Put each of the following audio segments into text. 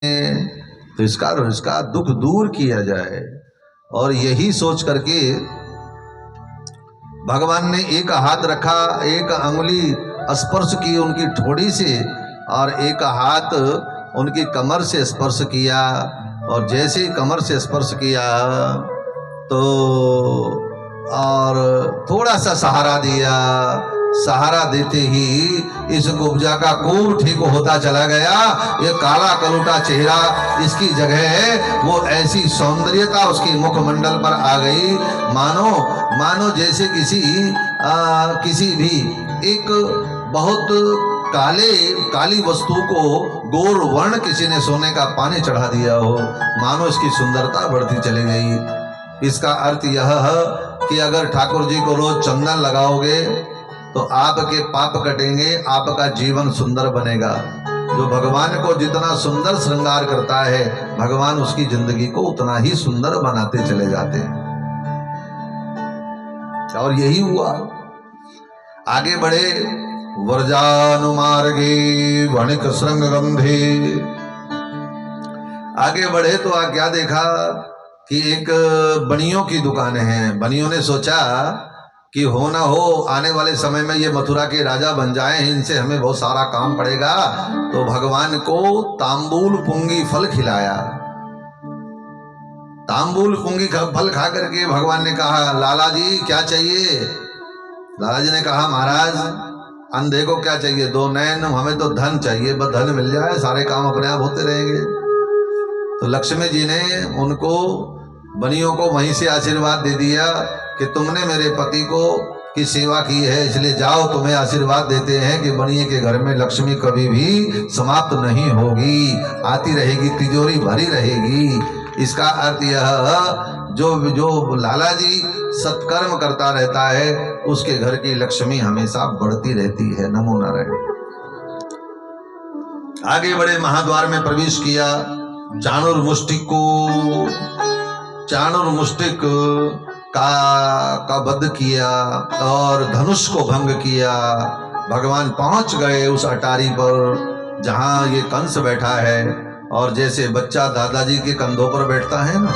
तो इसका दुख दूर किया जाए। और यही सोच करके भगवान ने एक हाथ रखा, एक अंगुली स्पर्श की उनकी ठोड़ी से और एक हाथ उनकी कमर से स्पर्श किया। और जैसे ही कमर से स्पर्श किया तो और थोड़ा सा सहारा दिया। सहारा देते ही इस कुब्जा का खूब ठीक होता चला गया। ये काला कलूटा चेहरा इसकी जगह है, वो ऐसी सौंदर्यता उसके मुखमंडल पर आ गई, मानो जैसे किसी भी एक बहुत काली वस्तु को गोर वर्ण किसी ने सोने का पानी चढ़ा दिया हो, मानो इसकी सुंदरता बढ़ती चली गई। इसका अर्थ यह है कि अगर ठाकुर जी को रोज चंदन लगाओगे तो आपके पाप कटेंगे, आपका जीवन सुंदर बनेगा। जो भगवान को जितना सुंदर श्रृंगार करता है, भगवान उसकी जिंदगी को उतना ही सुंदर बनाते चले जाते हैं। और यही हुआ। आगे बढ़े, व्रजानुमार्गे वणिक श्रृंग गंधे। आगे बढ़े तो क्या देखा कि एक बनियों की दुकान है। बनियों ने सोचा कि हो ना हो आने वाले समय में ये मथुरा के राजा बन जाएं, इनसे हमें बहुत सारा काम पड़ेगा। तो भगवान को तांबूल पुंगी फल खिलाया। तांबूल पुंगी फल खा करके भगवान ने कहा, लाला जी क्या चाहिए? लाला जी ने कहा, महाराज अंधे को क्या चाहिए? दो नैन, हमें तो धन चाहिए, बस धन मिल जाए सारे काम अपने आप होते रहेंगे। तो लक्ष्मी जी ने उनको बनियों को वहीं से आशीर्वाद दे दिया कि तुमने मेरे पति को की सेवा की है, इसलिए जाओ, तुम्हें आशीर्वाद देते हैं कि बनिए के घर में लक्ष्मी कभी भी समाप्त नहीं होगी, आती रहेगी, तिजोरी भरी रहेगी। इसका अर्थ यह, जो लाला जी सत्कर्म करता रहता है उसके घर की लक्ष्मी हमेशा बढ़ती रहती है। नमो नारायण। आगे बड़े, महाद्वार में प्रवेश किया। चाणूर मुष्टिक का वध किया और धनुष को भंग किया। भगवान पहुंच गए उस अटारी पर जहां ये कंस बैठा है। और जैसे बच्चा दादाजी के कंधों पर बैठता है ना,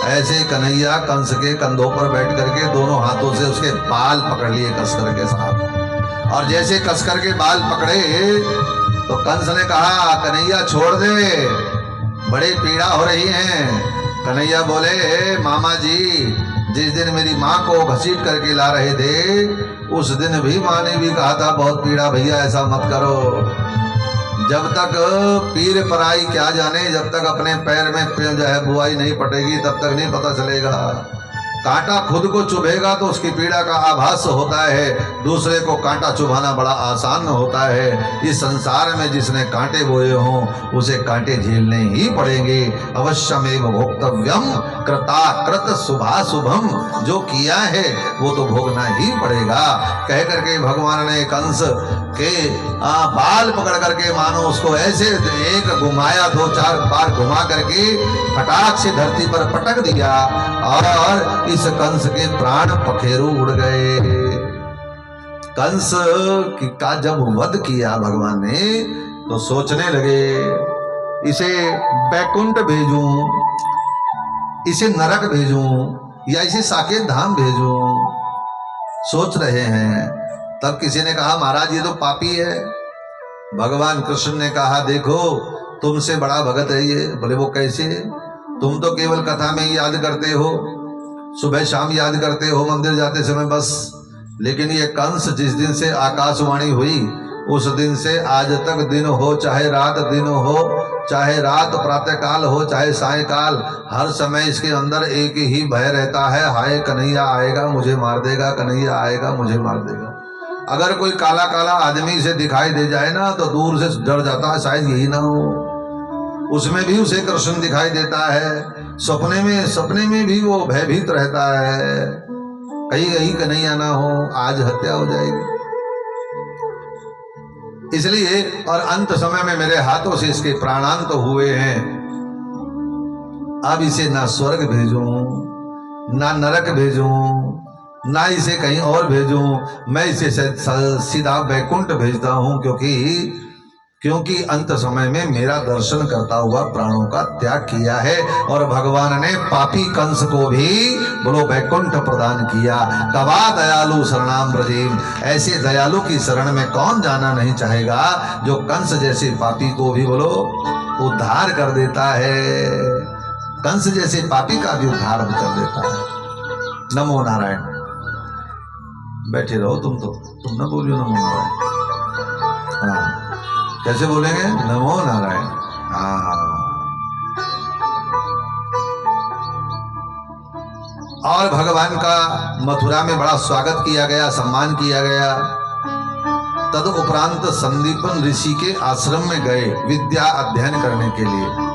ऐसे कन्हैया कंस के कंधों पर बैठ करके दोनों हाथों से उसके बाल पकड़ लिए कस करके साहब। और जैसे कस करके बाल पकड़े तो कंस ने कहा, कन्हैया छोड़ दे, बड़ी पीड़ा हो रही है। कन्हैया बोले, मामा जी जिस दिन मेरी माँ को घसीट करके ला रहे थे उस दिन भी माँ ने भी कहा था बहुत पीड़ा, भैया ऐसा मत करो। जब तक पीर पराई क्या जाने, जब तक अपने पैर में जो है बुआई नहीं पटेगी तब तक नहीं पता चलेगा। कांटा खुद को चुभेगा तो उसकी पीड़ा का आभास होता है, दूसरे को कांटा चुभाना बड़ा आसान होता है। इस संसार में जिसने कांटे बोए हों उसे कांटे झेलने ही पड़ेंगे। अवश्यमेव भोक्तव्यम कृताकृत शुभाशुभम, जो किया है वो तो भोगना ही पड़ेगा। कह करके भगवान ने कंस के बाल पकड़ करके मानो उसको ऐसे एक घुमाया, 2-4 बार घुमा करके फटाक से धरती पर पटक दिया और इस कंस के प्राण पखेरु उड़ गए। कंस का जब वध किया भगवान ने तो सोचने लगे, इसे बैकुंठ भेजूं, इसे नरक भेजूं या इसे साकेत धाम भेजूं, सोच रहे हैं। तब किसी ने कहा, महाराज ये तो पापी है। भगवान कृष्ण ने कहा, देखो तुमसे बड़ा भगत है ये। बोले वो कैसे? तुम तो केवल कथा में ही याद करते हो, सुबह शाम याद करते हो मंदिर जाते समय बस। लेकिन ये कंस जिस दिन से आकाशवाणी हुई उस दिन से आज तक, दिन हो चाहे रात, दिन हो चाहे रात, प्रातः काल हो चाहे सायकाल, हर समय इसके अंदर एक ही भय रहता है, हाय कन्हैया आएगा मुझे मार देगा, कन्हैया आएगा मुझे मार देगा। अगर कोई काला काला आदमी से दिखाई दे जाए ना तो दूर से डर जाता है, शायद यही ना हो। उसमें भी उसे कृष्ण दिखाई देता है, सपने में भी वो भयभीत रहता है, कहीं कन्हैया ना हो, आज हत्या हो जाएगी। इसलिए और अंत समय में मेरे हाथों से इसके प्राणांत तो हुए हैं। अब इसे ना स्वर्ग भेजूं, ना नरक भेजूं, ना इसे कहीं और भेजूं, मैं इसे सीधा बैकुंठ भेजता हूं, क्योंकि अंत समय में मेरा दर्शन करता हुआ प्राणों का त्याग किया है और भगवान ने पापी कंस को भी बोलो वैकुंठ प्रदान किया। कवा दयालु शरणाम ब्रजेम, ऐसे दयालु की शरण में कौन जाना नहीं चाहेगा जो कंस जैसे पापी को भी बोलो उद्धार कर देता है। कंस जैसे पापी का भी उद्धार कर देता है। नमो नारायण। बैठे रहो तुम ना बोलियो नमो नारायण। हाँ, कैसे बोलेंगे? नमो नारायण। हाँ, और भगवान का मथुरा में बड़ा स्वागत किया गया, सम्मान किया गया। तद उपरांत संदीपन ऋषि के आश्रम में गए विद्या अध्ययन करने के लिए।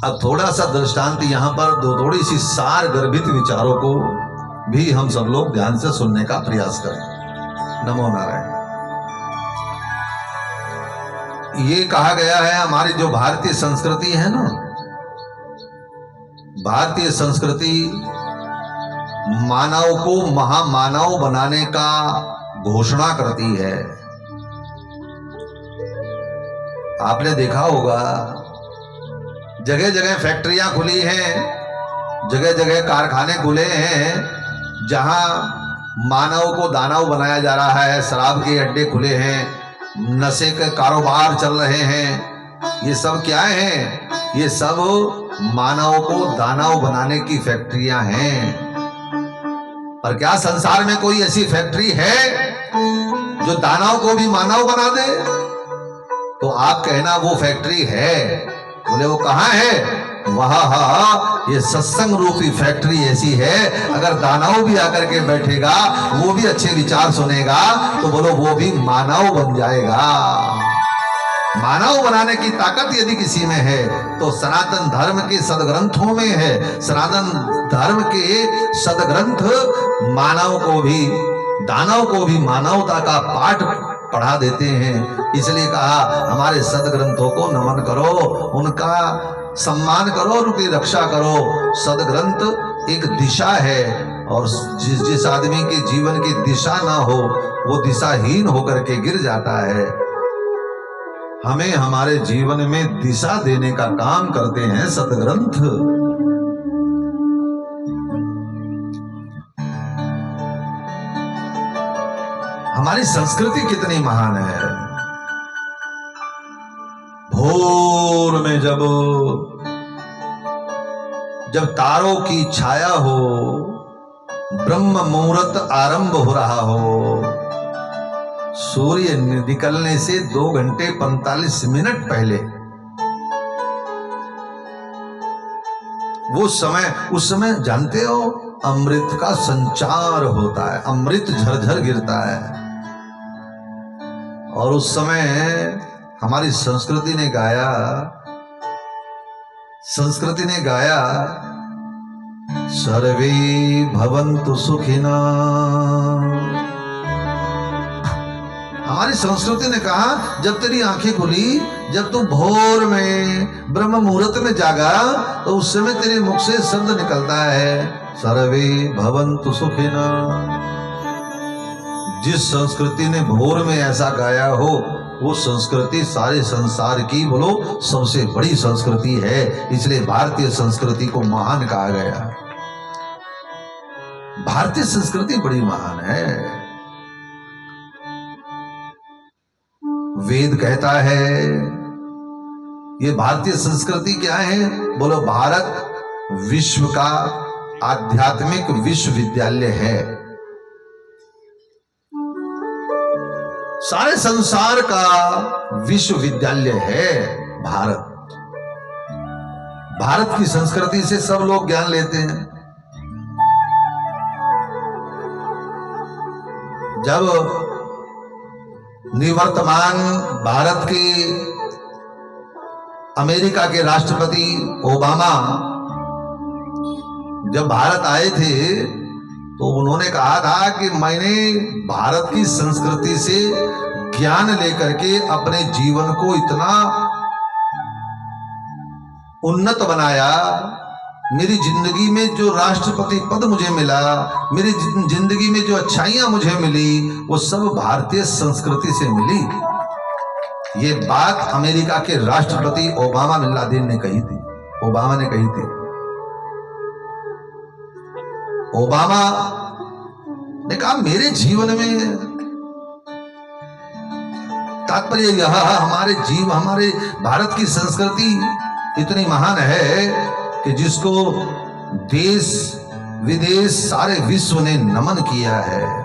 अब थोड़ा सा दृष्टांत यहाँ पर थोड़ी सी सार गर्भित विचारों को भी हम सब लोग ध्यान से सुनने का प्रयास करें। नमो नारायण। ये कहा गया है हमारी जो भारतीय संस्कृति है ना, भारतीय संस्कृति मानव को महामानव बनाने का घोषणा करती है। आपने देखा होगा जगह जगह फैक्ट्रियां खुली हैं, जगह जगह कारखाने खुले हैं, जहां मानव को दानव बनाया जा रहा है। शराब के अड्डे खुले हैं, नशे के कारोबार चल रहे हैं। ये सब क्या है? ये सब मानव को दानव बनाने की फैक्ट्रियां हैं। पर क्या संसार में कोई ऐसी फैक्ट्री है जो दानव को भी मानव बना दे? तो आप कहना वो फैक्ट्री है। बोले वो कहाँ है? वहां ये सत्संग रूपी फैक्ट्री ऐसी है, अगर दानव भी आकर के बैठेगा, वो भी अच्छे विचार सुनेगा, तो बोलो वो भी मानव बन जाएगा। मानव बनाने की ताकत यदि किसी में है तो सनातन धर्म के सदग्रंथों में है। सनातन धर्म के सदग्रंथ मानव को भी, दानव को भी मानवता का पाठ पढ़ा देते हैं। इसलिए कहा हमारे सदग्रंथों को नमन करो, उनका सम्मान करो, उनकी रक्षा करो। सदग्रंथ एक दिशा है, और जिस आदमी के जीवन की दिशा ना हो वो दिशाहीन होकर के गिर जाता है। हमें हमारे जीवन में दिशा देने का काम करते हैं सदग्रंथ। हमारी संस्कृति कितनी महान है। भोर में जब तारों की छाया हो, ब्रह्म मुहूर्त आरंभ हो रहा हो, सूर्य निकलने से 2 घंटे 45 मिनट पहले वो समय, उस समय जानते हो अमृत का संचार होता है, अमृत झरझर गिरता है। और उस समय हमारी संस्कृति ने गाया सर्वे भवन्तु सुखिना। हमारी संस्कृति ने कहा जब तेरी आंखें खुली, जब तू भोर में ब्रह्म मुहूर्त में जागा, तो उस समय तेरे मुख से शब्द निकलता है सर्वे भवन्तु सुखिना। जिस संस्कृति ने भोर में ऐसा गाया हो, वो संस्कृति सारे संसार की बोलो सबसे बड़ी संस्कृति है। इसलिए भारतीय संस्कृति को महान कहा गया। भारतीय संस्कृति बड़ी महान है। वेद कहता है ये भारतीय संस्कृति क्या है? बोलो भारत विश्व का आध्यात्मिक विश्वविद्यालय है। सारे संसार का विश्वविद्यालय है भारत। भारत की संस्कृति से सब लोग ज्ञान लेते हैं। जब निवर्तमान भारत के अमेरिका के राष्ट्रपति ओबामा जब भारत आए थे, तो उन्होंने कहा था कि मैंने भारत की संस्कृति से ज्ञान लेकर के अपने जीवन को इतना उन्नत बनाया। मेरी जिंदगी में जो राष्ट्रपति पद मुझे मिला, मेरी जिंदगी में जो अच्छाइयां मुझे मिली, वो सब भारतीय संस्कृति से मिली। ये बात अमेरिका के राष्ट्रपति ओबामा बिन लादेन ने कही थी, ओबामा ने कही थी। ओबामा ने कहा मेरे जीवन में तात्पर्य यह हमारे भारत की संस्कृति इतनी महान है कि जिसको देश विदेश सारे विश्व ने नमन किया है।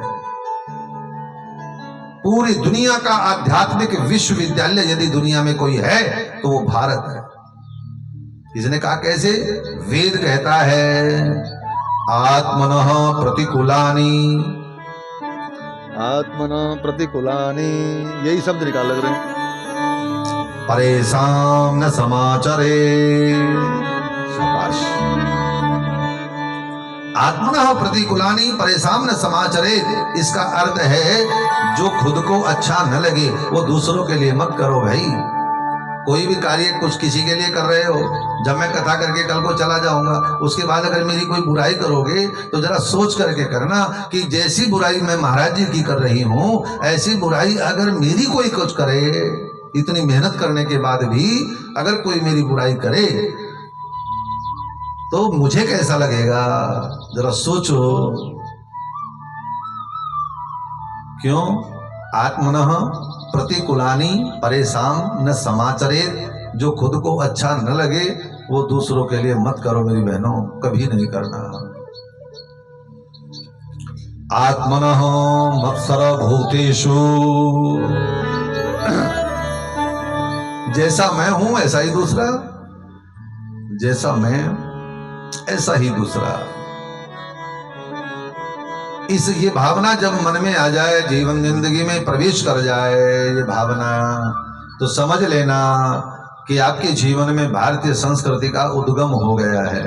पूरी दुनिया का आध्यात्मिक विश्वविद्यालय यदि दुनिया में कोई है तो वो भारत है। इसने कहा कैसे? वेद कहता है आत्मनः प्रतिकूलानि, आत्मनः प्रतिकूलानि, यही शब्द निकाल लग रहे हैं। परेशान न समाचरे, शाबाश। आत्मनः प्रतिकूलानि परेशान न समाचरे, इसका अर्थ है जो खुद को अच्छा न लगे वो दूसरों के लिए मत करो भाई। कोई भी कार्य कुछ किसी के लिए कर रहे हो, जब मैं कथा करके कल को चला जाऊंगा, उसके बाद अगर मेरी कोई बुराई करोगे तो जरा सोच करके करना कि जैसी बुराई मैं महाराज जी की कर रही हूं ऐसी बुराई अगर मेरी कोई कुछ करे, इतनी मेहनत करने के बाद भी अगर कोई मेरी बुराई करे तो मुझे कैसा लगेगा, जरा सोचो। क्यों? आत्मनः प्रतिकूलानि परेशान न समाचरे, जो खुद को अच्छा न लगे वो दूसरों के लिए मत करो मेरी बहनों, कभी नहीं करना। आत्मनः मत्सर भूतेषु, जैसा मैं हूं ऐसा ही दूसरा, जैसा मैं ऐसा ही दूसरा। ये भावना जब मन में आ जाए, जीवन जिंदगी में प्रवेश कर जाए ये भावना, तो समझ लेना कि आपके जीवन में भारतीय संस्कृति का उद्गम हो गया है।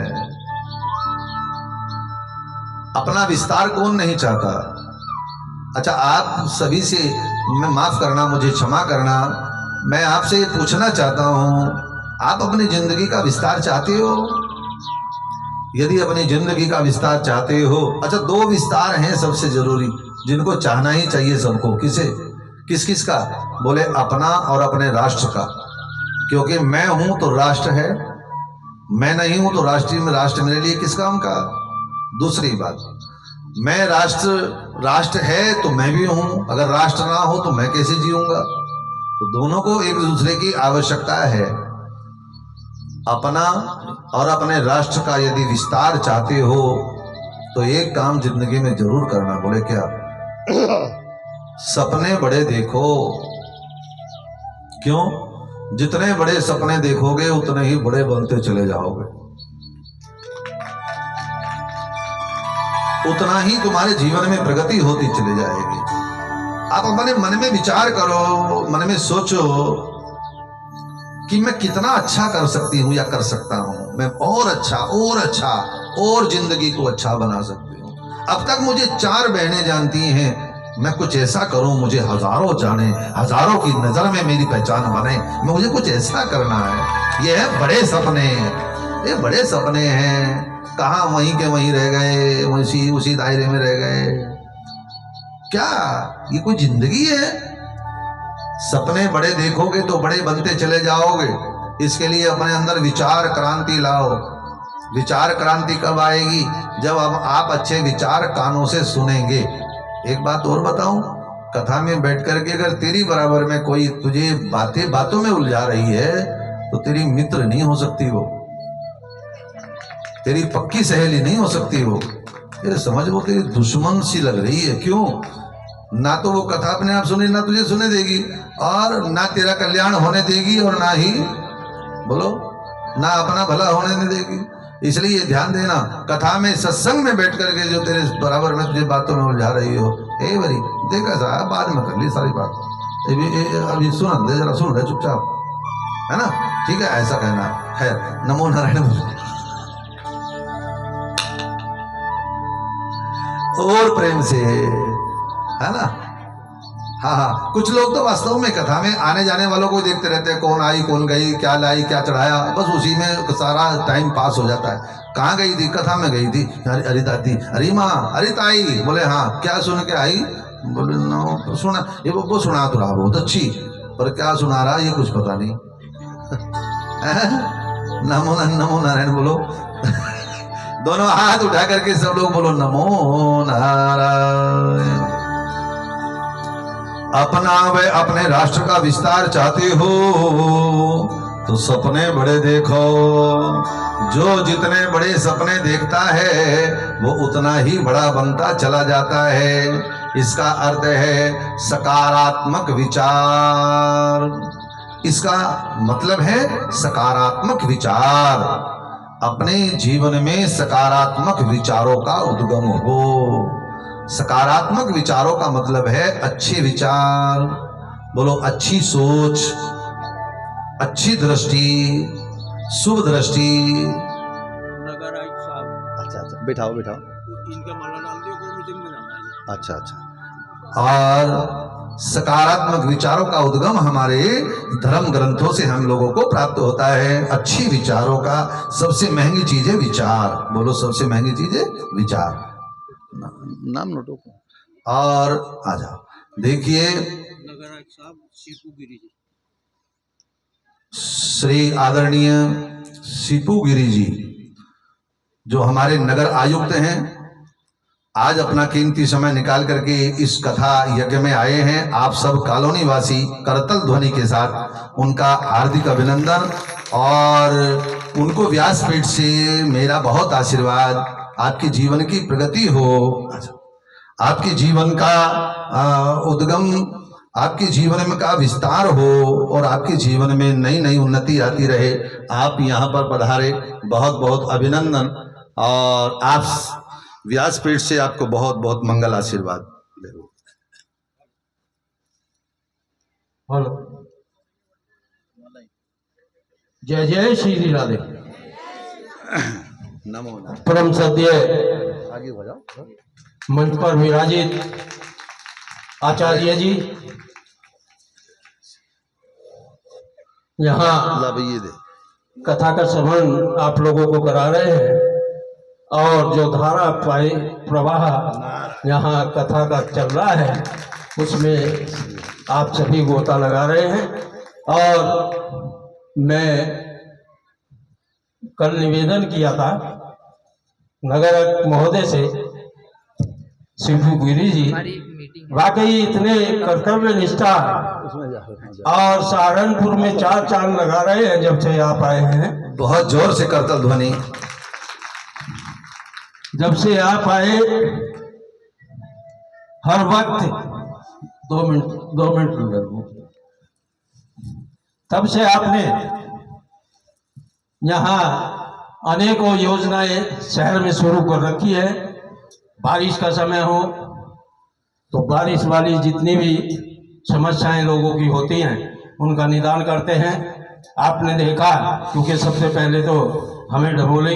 अपना विस्तार कौन नहीं चाहता? अच्छा, आप सभी से मैं माफ करना, मुझे क्षमा करना, मैं आपसे ये पूछना चाहता हूं, आप अपनी जिंदगी का विस्तार चाहते हो? यदि अपनी जिंदगी का विस्तार चाहते हो, अच्छा दो विस्तार हैं सबसे जरूरी जिनको चाहना ही चाहिए सबको। किस किस का? बोले अपना और अपने राष्ट्र का। क्योंकि मैं हूं तो राष्ट्र है, मैं नहीं हूं तो राष्ट्र मेरे लिए किस काम का। दूसरी बात, मैं राष्ट्र है तो मैं भी हूं, अगर राष्ट्र ना हो तो मैं कैसे जीऊंगा? तो दोनों को एक दूसरे की आवश्यकता है। अपना और अपने राष्ट्र का यदि विस्तार चाहते हो तो एक काम जिंदगी में जरूर करना। बोले क्या? सपने बड़े देखो। क्यों? जितने बड़े सपने देखोगे उतने ही बड़े बनते चले जाओगे, उतना ही तुम्हारे जीवन में प्रगति होती चली जाएगी। आप अपने मन में विचार करो, मन में सोचो कि मैं कितना अच्छा कर सकती हूँ या कर सकता हूँ, मैं और अच्छा और जिंदगी को अच्छा बना सकती हूँ। अब तक मुझे 4 बहनें जानती हैं, मैं कुछ ऐसा करूं मुझे हजारों जाने, हजारों की नजर में मेरी पहचान बने, मुझे कुछ ऐसा करना है। ये है बड़े सपने, ये बड़े सपने हैं। कहाँ वहीं के वहीं रह गए, उसी दायरे में रह गए। क्या ये कोई जिंदगी है? सपने बड़े देखोगे तो बड़े बनते चले जाओगे। इसके लिए अपने अंदर विचार क्रांति लाओ। विचार क्रांति कब आएगी? जब अब आप अच्छे विचार कानों से सुनेंगे। एक बात और बताऊं, कथा में बैठ करके अगर तेरी बराबर में कोई तुझे बातों में उलझा रही है तो तेरी मित्र नहीं हो सकती वो, तेरी पक्की सहेली नहीं हो सकती वो। ये समझ, वो तेरी दुश्मन सी लग रही है। क्यों? ना तो वो कथा अपने आप सुने, ना तुझे सुने देगी, और ना तेरा कल्याण होने देगी, और ना ही बोलो ना अपना भला होने देगी। इसलिए ध्यान देना, कथा में सत्संग में बैठ करके जो तेरे बराबर में तुझे बातों में उलझा रही हो, ए बरी देखा साहब बाद में कर ली सारी बात, अभी सुन दे, जरा सुन रहे चुपचाप, है ना? ठीक है, ऐसा कहना है। नमो नारायण और प्रेम से, है ना? हाँ, कुछ लोग तो वास्तव में कथा में आने जाने वालों को देखते रहते हैं, कौन आई कौन गई, क्या लाई क्या चढ़ाया, बस उसी में सारा टाइम पास हो जाता है। कहाँ गई थी? कथा में गई थी। अरे दादी, अरे माँ, अरे ताई। बोले हाँ, क्या सुन के आई? बोले नो सुना, ये वो सुना तो रहा बहुत अच्छी, पर क्या सुना रहा ये कुछ पता नहीं। नमो नारायण बोलो। दोनों हाथ उठा करके सब लोग बोलो नमो नारायण। अपना व अपने राष्ट्र का विस्तार चाहते हो तो सपने बड़े देखो। जो जितने बड़े सपने देखता है वो उतना ही बड़ा बनता चला जाता है। इसका अर्थ है सकारात्मक विचार। इसका मतलब है सकारात्मक विचार। अपने जीवन में सकारात्मक विचारों का उद्गम हो। सकारात्मक विचारों का मतलब है अच्छे विचार, बोलो अच्छी सोच, अच्छी दृष्टि, शुभ दृष्टि। नगर आयुक्त साहब अच्छा अच्छा, बिठाओ बिठाओ। इनका माला डाल दिया, कोई मीटिंग में जाना है। अच्छा अच्छा। और सकारात्मक विचारों का उद्गम हमारे धर्म ग्रंथों से हम लोगों को प्राप्त होता है। अच्छी विचारों का सबसे महंगी चीज है विचार। बोलो सबसे महंगी चीज है विचार। नाम नोटो। और आ जाओ देखिए नगर आयुक्त साहब सीपू गिरी जी। श्री आदरणीय सीपू गिरी जी जो हमारे नगर आयुक्त हैं, आज अपना कीमती समय निकाल करके इस कथा यज्ञ में आए हैं। आप सब कॉलोनी वासी करतल ध्वनि के साथ उनका हार्दिक अभिनंदन और उनको व्यासपीठ से मेरा बहुत आशीर्वाद। आपके जीवन की प्रगति हो, आपके जीवन का उद्गम, आपके जीवन में का विस्तार हो और आपके जीवन में नई नई उन्नति आती रहे। आप यहाँ पर पधारे, बहुत बहुत अभिनंदन। और आप व्यासपीठ से आपको बहुत बहुत मंगल आशीर्वाद। हेलो, जय जय श्री राधे। नमो नारायण। परम सत्य आगे हो जाओ। मंच पर विराजित आचार्य जी यहाँ ला भई ये दे। कथा का श्रवण आप लोगों को करा रहे हैं और जो धारा प्रवाह यहाँ कथा का चल रहा है उसमें आप सभी गोता लगा रहे हैं। और मैं कल निवेदन किया था नगर महोदय से, शिवू गिरी जी वाकई इतने कर्तव्य निष्ठा उसमें जा। और सहारनपुर में 4 चांद लगा रहे हैं जब से आप आए हैं। बहुत जोर से करतल ध्वनि। जब से आप आए हर वक्त 2 मिनट तब से आपने यहाँ अनेकों योजनाएं शहर में शुरू कर रखी है। बारिश का समय हो तो बारिश वाली जितनी भी समस्याएं लोगों की होती हैं उनका निदान करते हैं। आपने देखा क्योंकि सबसे पहले तो हमें ढबोले